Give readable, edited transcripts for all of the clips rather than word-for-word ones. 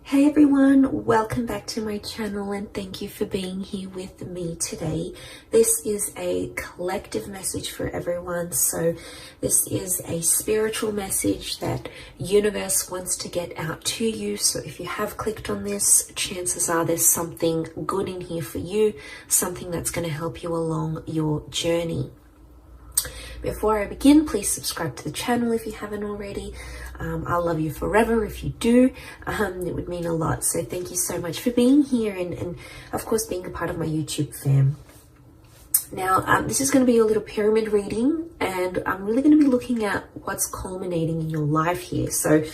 Hey everyone, welcome back to my channel and thank you for being here with me today. This is a collective message for everyone. So this is a spiritual message that universe wants to get out to you. So if you have clicked on this, chances are there's something good in here for you, something that's going to help you along your journey. Before I begin, please subscribe to the channel if you haven't already. I'll love you forever if you do. It would mean a lot. So thank you so much for being here and of course being a part of my YouTube fam. Now, this is going to be a little pyramid reading, and I'm really going to be looking at what's culminating in your life here. So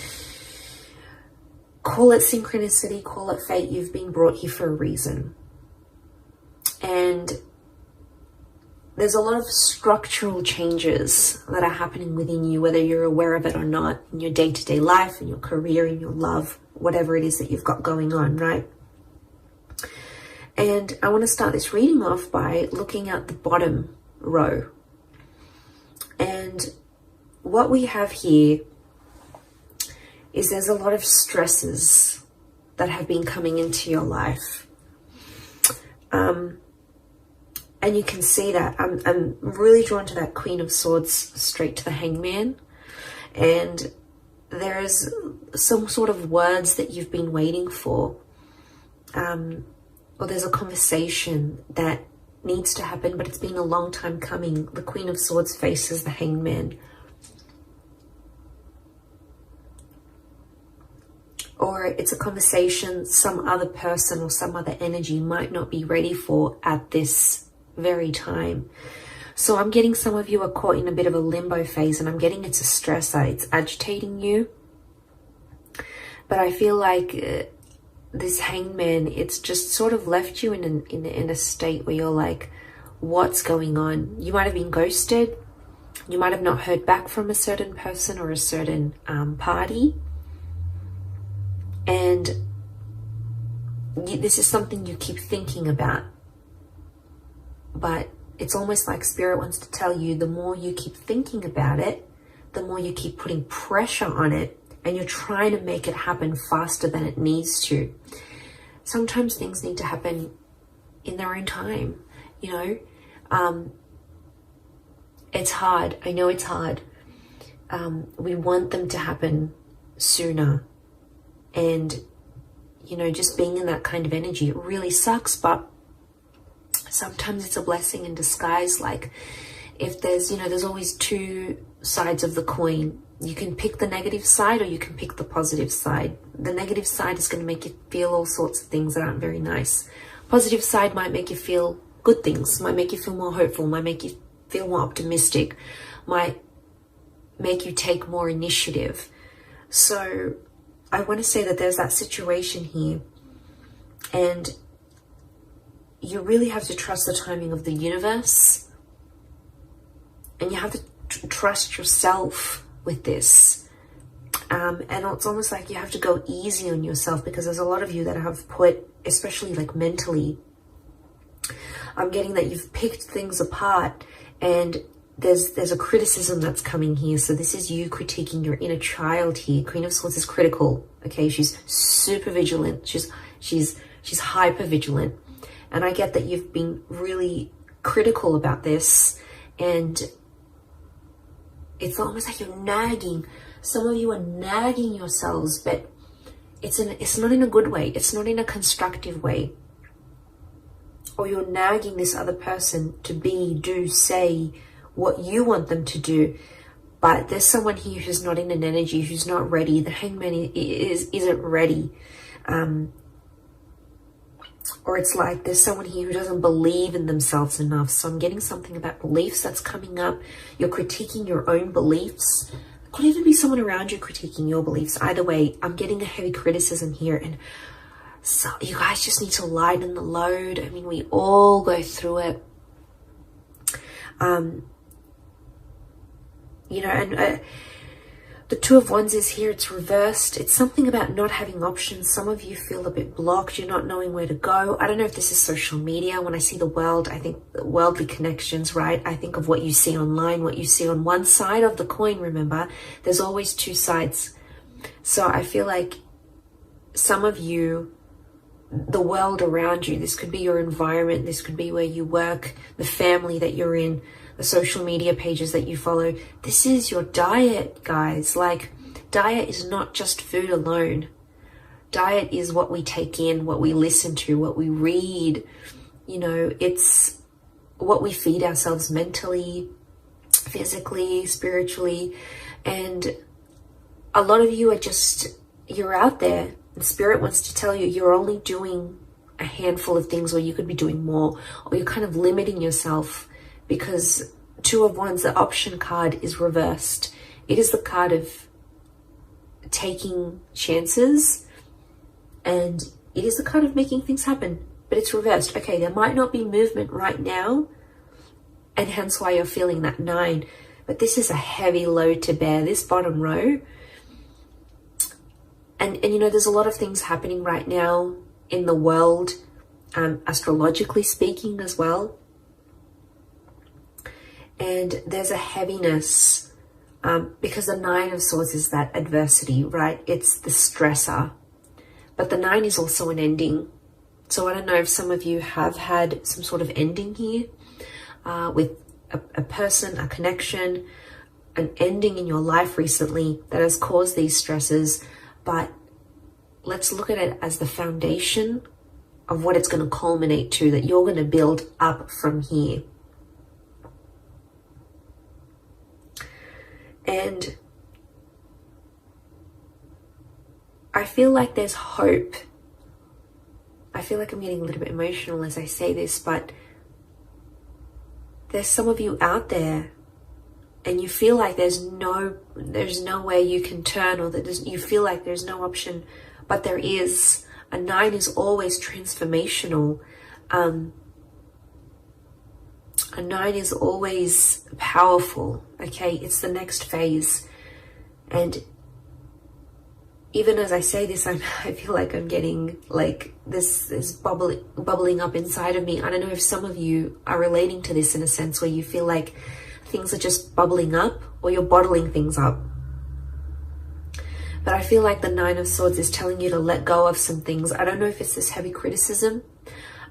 call it synchronicity, call it fate. You've been brought here for a reason. And there's a lot of structural changes that are happening within you, whether you're aware of it or not, in your day-to-day life, in your career, in your love, whatever it is that you've got going on, right? And I want to start this reading off by looking at the bottom row. And what we have here is there's a lot of stresses that have been coming into your life. And you can see that I'm really drawn to that Queen of Swords straight to the Hangman. And there is some sort of words that you've been waiting for. Or there's a conversation that needs to happen, but it's been a long time coming. The Queen of Swords faces the Hangman. Or it's a conversation some other person or some other energy might not be ready for at this very time. So I'm getting some of you are caught in a bit of a limbo phase, and I'm getting it's a stressor. It's agitating you. But I feel like this Hangman, it's just sort of left you in a state where you're like, what's going on? You might have been ghosted. You might have not heard back from a certain person or a certain party. And this is something you keep thinking about. But it's almost like Spirit wants to tell you, the more you keep thinking about it, the more you keep putting pressure on it, and you're trying to make it happen faster than it needs to. Sometimes things need to happen in their own time, you know. It's hard. I know it's hard. We want them to happen sooner. And, you know, just being in that kind of energy, it really sucks, but sometimes it's a blessing in disguise. Like if there's, you know, there's always two sides of the coin. You can pick the negative side or you can pick the positive side. The negative side is going to make you feel all sorts of things that aren't very nice. Positive side might make you feel good things, might make you feel more hopeful, might make you feel more optimistic, might make you take more initiative. So I want to say that there's that situation here, and you really have to trust the timing of the universe, and you have to trust yourself with this. And it's almost like you have to go easy on yourself, because there's a lot of you that have put, especially like mentally, I'm getting that you've picked things apart, and there's a criticism that's coming here. So this is you critiquing your inner child here. Queen of Swords is critical. Okay, she's super vigilant. She's hyper vigilant. And I get that you've been really critical about this, and it's almost like you're nagging. Some of you are nagging yourselves, but it's not in a good way. It's not in a constructive way. Or you're nagging this other person to be, do, say what you want them to do. But there's someone here who's not in an energy, who's not ready. The Hangman isn't ready. Or it's like there's someone here who doesn't believe in themselves enough. So I'm getting something about beliefs that's coming up. You're critiquing your own beliefs. It could even be someone around you critiquing your beliefs. Either way, I'm getting a heavy criticism here. And so you guys just need to lighten the load. I mean, we all go through it. You know, and the Two of Wands is here. It's reversed. It's something about not having options. Some of you feel a bit blocked. You're not knowing where to go. I don't know if this is social media. When I see the world, I think worldly connections, right? I think of what you see online, what you see on one side of the coin. Remember, there's always two sides. So I feel like some of you, the world around you, this could be your environment, this could be where you work, the family that you're in, the social media pages that you follow. This is your diet, guys. Like, diet is not just food alone. Diet is what we take in, what we listen to, what we read. You know, it's what we feed ourselves mentally, physically, spiritually. And a lot of you are just, you're out there. And Spirit wants to tell you you're only doing a handful of things, or you could be doing more, or you're kind of limiting yourself, because Two of Wands, the option card, is reversed. It is the card of taking chances, and it is the card of making things happen, but it's reversed. Okay, there might not be movement right now, and hence why you're feeling that 9, but this is a heavy load to bear, this bottom row. And you know, there's a lot of things happening right now in the world, astrologically speaking as well. And there's a heaviness, because the 9 of Swords is that adversity, right? It's the stressor. But the 9 is also an ending. So I don't know if some of you have had some sort of ending here, with a person, a connection, an ending in your life recently that has caused these stresses. But let's look at it as the foundation of what it's going to culminate to, that you're going to build up from here. And I feel like there's hope. I feel like I'm getting a little bit emotional as I say this, but there's some of you out there and you feel like there's no way you can turn, or that you feel like there's no option, but there is. A 9 is always transformational. A 9 is always powerful. Okay, it's the next phase. And even as I say this, I feel like I'm getting, like, this is bubbling up inside of me. I don't know if some of you are relating to this in a sense where you feel like things are just bubbling up, or you're bottling things up. But I feel like the 9 of Swords is telling you to let go of some things. I don't know if it's this heavy criticism.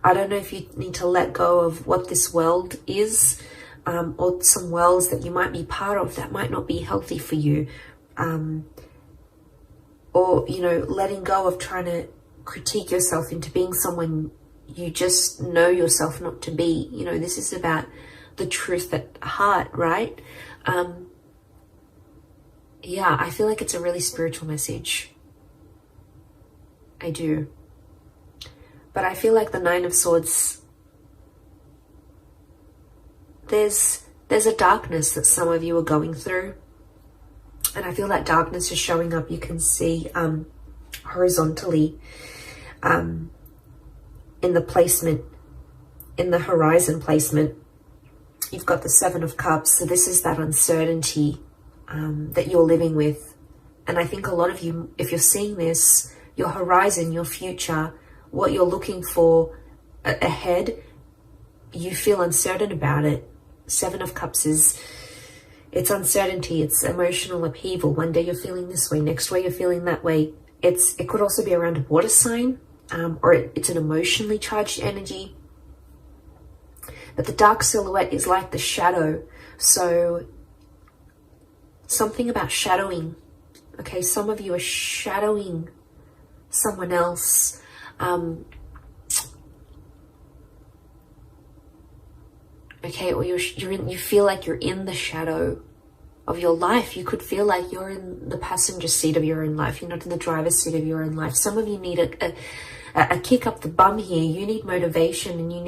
I don't know if you need to let go of what this world is, or some worlds that you might be part of that might not be healthy for you. Or, you know, letting go of trying to critique yourself into being someone you just know yourself not to be. You know, this is about the truth at heart, right? Yeah, I feel like it's a really spiritual message. I do. But I feel like the 9 of Swords, there's a darkness that some of you are going through. And I feel that darkness is showing up. You can see horizontally in the placement, in the horizon placement. You've got the 7 of Cups. So this is that uncertainty that you're living with. And I think a lot of you, if you're seeing this, your horizon, your future, what you're looking for ahead, you feel uncertain about it. 7 of Cups is, it's uncertainty, it's emotional upheaval. One day you're feeling this way, next way you're feeling that way. It could also be around a water sign, or it's an emotionally charged energy. But the dark silhouette is like the shadow. So something about shadowing. Okay, some of you are shadowing someone else. Okay, or you feel like you're in the shadow of your life. You could feel like you're in the passenger seat of your own life. You're not in the driver's seat of your own life. Some of you need a kick up the bum here. You need motivation, and you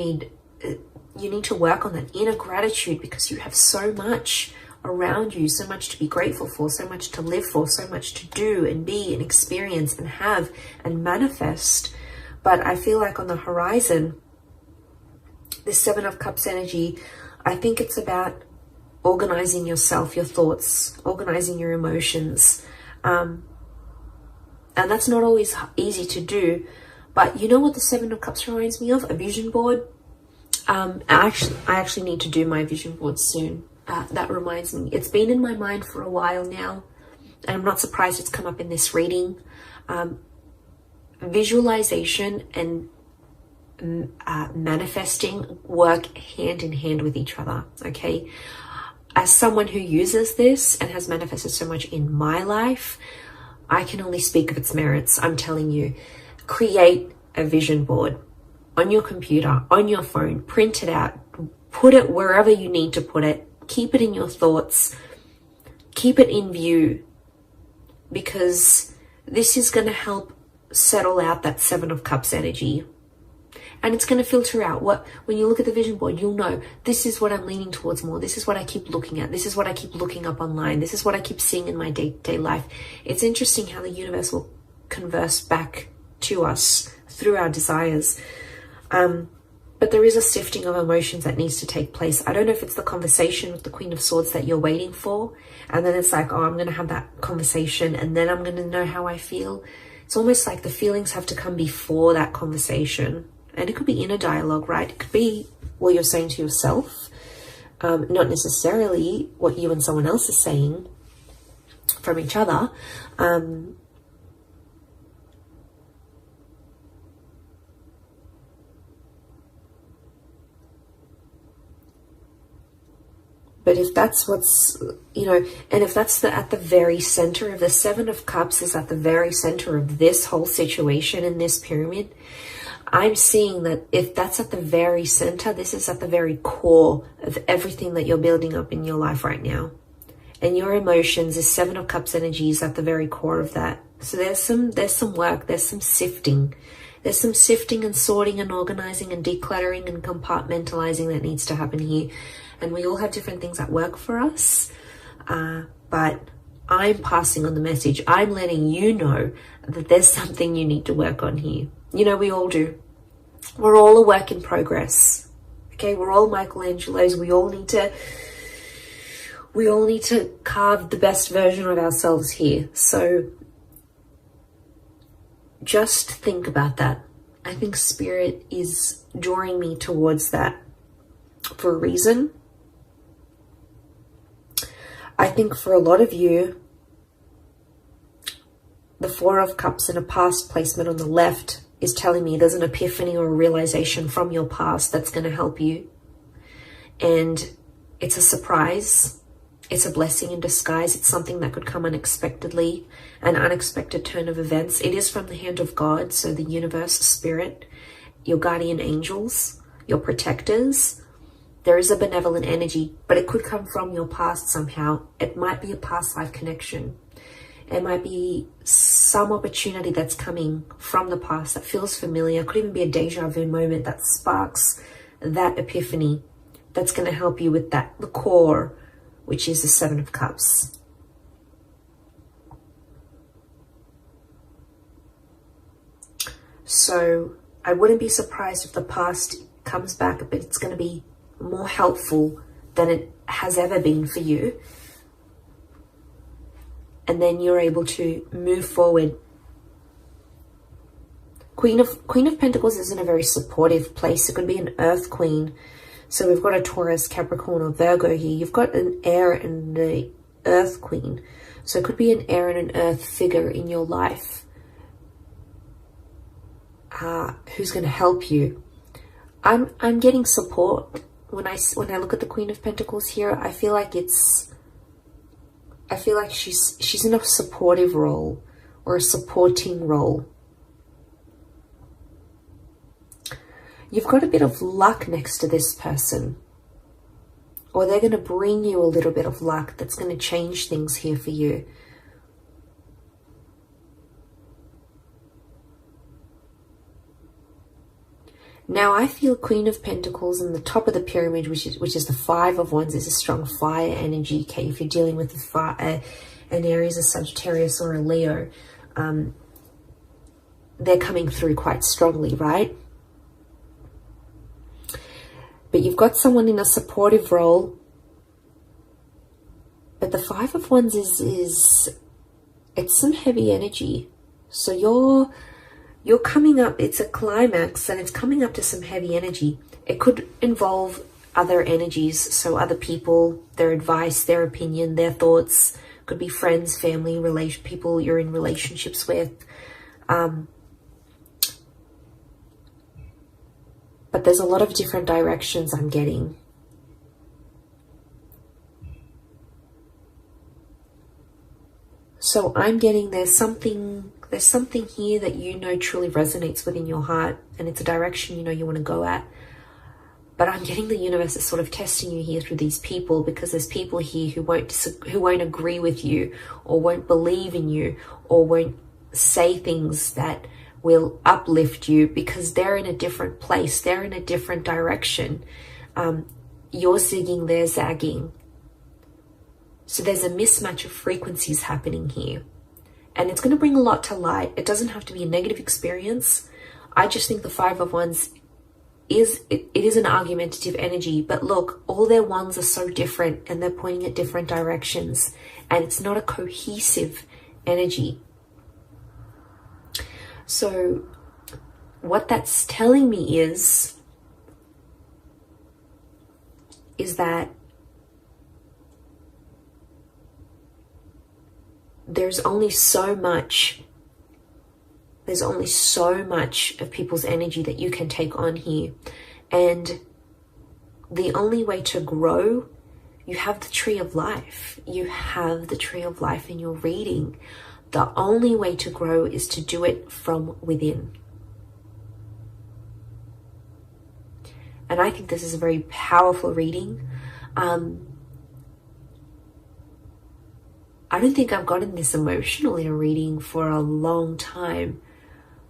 need to work on that inner gratitude, because you have so much around you, so much to be grateful for, so much to live for, so much to do and be and experience and have and manifest. But I feel like on the horizon, this 7 of Cups energy, I think it's about organizing yourself, your thoughts, organizing your emotions. And that's not always easy to do. But you know what the 7 of Cups reminds me of? A vision board. I actually need to do my vision board soon. That reminds me. It's been in my mind for a while now. And I'm not surprised it's come up in this reading. visualization and manifesting work hand in hand with each other, okay? As someone who uses this and has manifested so much in my life, I can only speak of its merits. I'm telling you, create a vision board on your computer, on your phone, print it out, put it wherever you need to put it, keep it in your thoughts, keep it in view, because this is going to help settle out that Seven of Cups energy. And it's going to filter out when you look at the vision board, you'll know this is what I'm leaning towards more. This is what I keep looking at. This is what I keep looking up online. This is what I keep seeing in my day-to-day life. It's interesting how the universe will converse back to us through our desires. But there is a sifting of emotions that needs to take place. I don't know if it's the conversation with the Queen of Swords that you're waiting for. And then it's like, oh, I'm going to have that conversation and then I'm going to know how I feel. It's almost like the feelings have to come before that conversation. And it could be inner dialogue, right? It could be what you're saying to yourself, not necessarily what you and someone else is saying from each other. But if that's what's, and if that's at the very center of the Seven of Cups is at the very center of this whole situation in this pyramid, I'm seeing that if that's at the very center, this is at the very core of everything that you're building up in your life right now. And your emotions, this Seven of Cups energy is at the very core of that. So there's some work, there's some sifting. There's some sifting and sorting and organizing and decluttering and compartmentalizing that needs to happen here. And we all have different things that work for us. But I'm passing on the message. I'm letting you know that there's something you need to work on here. We all do. We're all a work in progress. Okay, we're all Michelangelos. We all need to carve the best version of ourselves here. So just think about that. I think Spirit is drawing me towards that for a reason. I think for a lot of you, the Four of Cups in a past placement on the left is telling me there's an epiphany or a realization from your past that's going to help you. And it's a surprise. It's a blessing in disguise. It's something that could come unexpectedly, an unexpected turn of events. It is from the hand of God, so the universe, Spirit, your guardian angels, your protectors. There is a benevolent energy, but it could come from your past somehow. It might be a past life connection. It might be some opportunity that's coming from the past that feels familiar. It could even be a deja vu moment that sparks that epiphany that's going to help you with the core, which is the Seven of Cups. So I wouldn't be surprised if the past comes back, but it's going to be more helpful than it has ever been for you. And then you're able to move forward. Queen of Pentacles is in a very supportive place. It could be an Earth Queen. So we've got a Taurus, Capricorn, or Virgo here. You've got an air and the Earth Queen. So it could be an air and an Earth figure in your life who's going to help you. I'm getting support when I look at the Queen of Pentacles here. I feel like she's in a supportive role or a supporting role. You've got a bit of luck next to this person, or they're going to bring you a little bit of luck that's going to change things here for you. Now I feel Queen of Pentacles in the top of the pyramid, which is the Five of Wands, is a strong fire energy. Okay, if you're dealing with an Aries, a Sagittarius, or a Leo, they're coming through quite strongly, right? But you've got someone in a supportive role. But the Five of Wands it's some heavy energy. So you're coming up, it's a climax, and it's coming up to some heavy energy. It could involve other energies, so other people, their advice, their opinion, their thoughts. Could be friends, family, people you're in relationships with. but there's a lot of different directions I'm getting. So I'm getting there's something here that you know truly resonates within your heart, and it's a direction you know you want to go at. But I'm getting the universe is sort of testing you here through these people, because there's people here who won't agree with you, or won't believe in you, or won't say things that will uplift you, because they're in a different place. They're in a different direction. You're zigging, they're zagging. So there's a mismatch of frequencies happening here. And it's going to bring a lot to light. It doesn't have to be a negative experience. I just think the Five of Wands it is an argumentative energy, but look, all their wands are so different and they're pointing at different directions, and it's not a cohesive energy. So what that's telling me is that there's only so much of people's energy that you can take on here. And the only way to grow, you have the tree of life. You have the tree of life in your reading. The only way to grow is to do it from within. And I think this is a very powerful reading. I don't think I've gotten this emotional in a reading for a long time.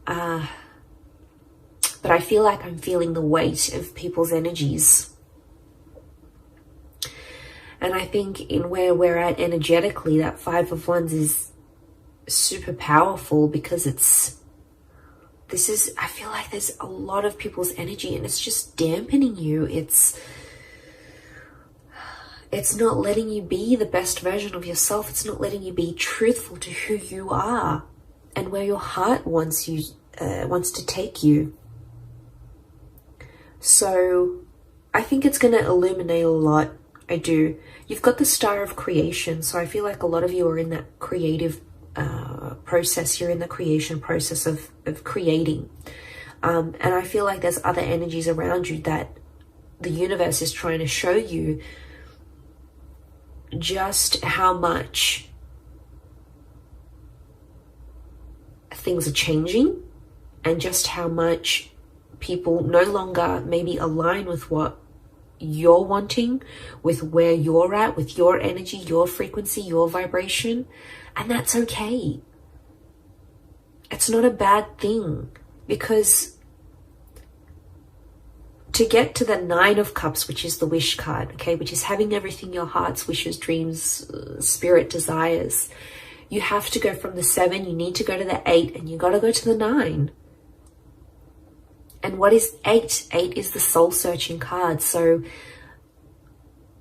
But I feel like I'm feeling the weight of people's energies. And I think in where we're at energetically, that Five of Wands is super powerful, because I feel like there's a lot of people's energy and it's just dampening you. It's not letting you be the best version of yourself. It's not letting you be truthful to who you are and where your heart wants to take you. So I think it's going to illuminate a lot. I do. You've got the Star of Creation. So I feel like a lot of you are in that creative process. You're in the creation process of creating. And I feel like there's other energies around you that the universe is trying to show you just how much things are changing, and just how much people no longer maybe align with what you're wanting, with where you're at, with your energy, your frequency, your vibration. And that's okay. It's not a bad thing, because to get to the Nine of Cups, which is the wish card, okay, which is having everything your heart's wishes, dreams, spirit desires, you have to go from the 7, you need to go to the 8, and you got to go to the 9. And what is 8? 8 is the soul-searching card. So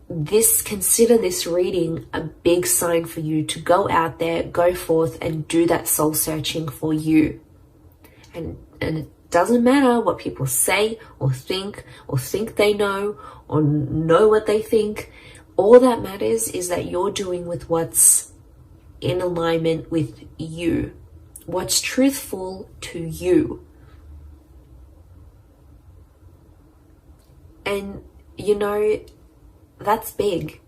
consider this reading a big sign for you to go out there, go forth and do that soul-searching for you. And it doesn't matter what people say or think they know or know what they think. All that matters is that you're doing with what's in alignment with you, what's truthful to you. And you know, that's big.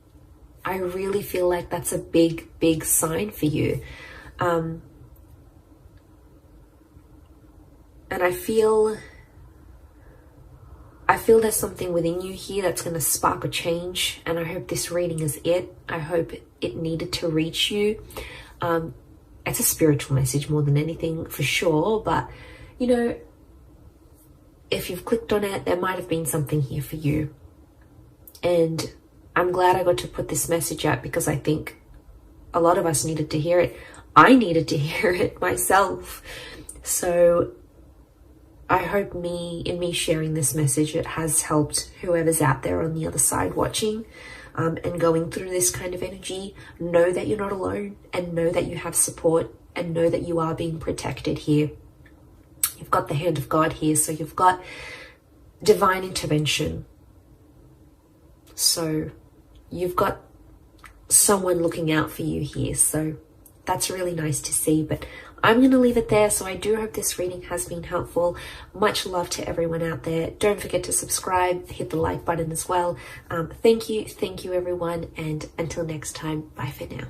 I really feel like that's a big sign for you. And I feel there's something within you here that's going to spark a change, and I hope this reading is it. I hope it needed to reach you. It's a spiritual message more than anything, for sure, but you know, if you've clicked on it, there might have been something here for you. And I'm glad I got to put this message out, because I think a lot of us needed to hear it. I needed to hear it myself. So I hope in me sharing this message, it has helped whoever's out there on the other side watching and going through this kind of energy. Know that you're not alone, and know that you have support, and know that you are being protected here. You've got the hand of God here, so you've got divine intervention. So you've got someone looking out for you here. So that's really nice to see. But I'm going to leave it there. So I do hope this reading has been helpful. Much love to everyone out there. Don't forget to subscribe, hit the like button as well. Thank you everyone, and until next time, bye for now.